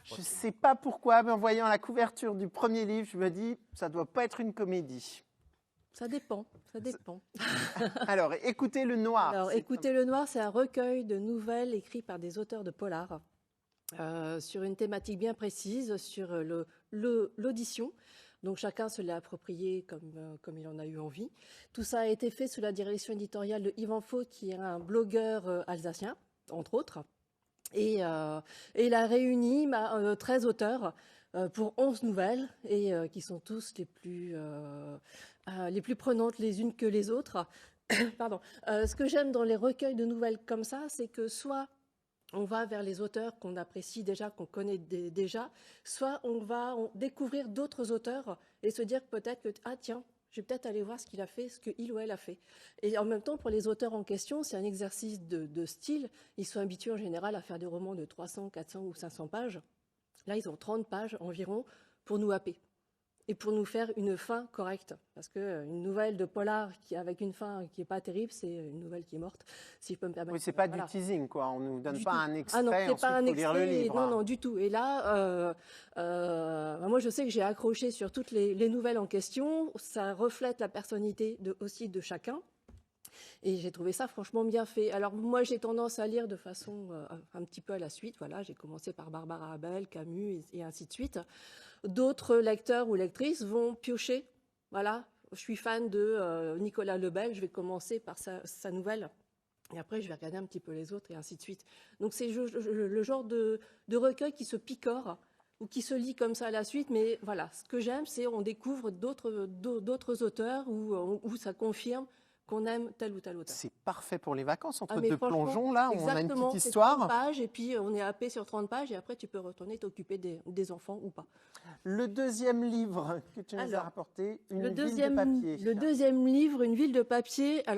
Je ne sais pas pourquoi, mais en voyant la couverture du premier livre, je me dis, ça ne doit pas être une comédie. Ça dépend, ça dépend. Alors, écoutez le noir. Alors, Écoutez le noir, c'est un recueil de nouvelles écrites par des auteurs de polar sur une thématique bien précise, sur l'audition. Donc chacun se l'a approprié comme il en a eu envie. Tout ça a été fait sous la direction éditoriale de Yvan Faute, qui est un blogueur alsacien, entre autres. Et il a réuni 13 auteurs pour 11 nouvelles, et qui sont tous les plus prenantes les unes que les autres. Pardon. Ce que j'aime dans les recueils de nouvelles comme ça, c'est que soit on va vers les auteurs qu'on apprécie déjà, qu'on connaît déjà, soit on va découvrir d'autres auteurs et se dire peut-être que, ah tiens, je vais peut-être aller voir ce qu'il a fait, ce qu'il ou elle a fait. Et en même temps, pour les auteurs en question, c'est un exercice de style. Ils sont habitués en général à faire des romans de 300, 400 ou 500 pages. Là, ils ont 30 pages environ pour nous happer et pour nous faire une fin correcte. Parce qu'une nouvelle de polar avec une fin qui n'est pas terrible, c'est une nouvelle qui est morte, si je peux me permettre. Oui, c'est pas du teasing, quoi. On nous donne pas un extrait, ah non, c'est ensuite pas un faut lire le extrait, livre. non, non, du tout. Et là, moi, je sais que j'ai accroché sur toutes les nouvelles en question. Ça reflète la personnalité aussi de chacun. Et j'ai trouvé ça franchement bien fait. Alors moi, j'ai tendance à lire de façon un petit peu à la suite. Voilà, j'ai commencé par Barbara Abel, Camus et ainsi de suite. D'autres lecteurs ou lectrices vont piocher. Voilà, je suis fan de Nicolas Lebel, je vais commencer par sa nouvelle. Et après, je vais regarder un petit peu les autres et ainsi de suite. Donc c'est le genre de recueil qui se picore ou qui se lit comme ça à la suite. Mais voilà, ce que j'aime, c'est on découvre d'autres auteurs où ça confirme qu'on aime tel ou tel auteur. C'est parfait pour les vacances, entre mais deux plongeons, là, où on a une exactement, petite c'est histoire. 30 pages, et puis on est happé sur 30 pages, et après tu peux retourner t'occuper des enfants ou pas. Le deuxième livre que tu nous as rapporté, Une ville de papier. Le deuxième livre, Une ville de papier. Alors,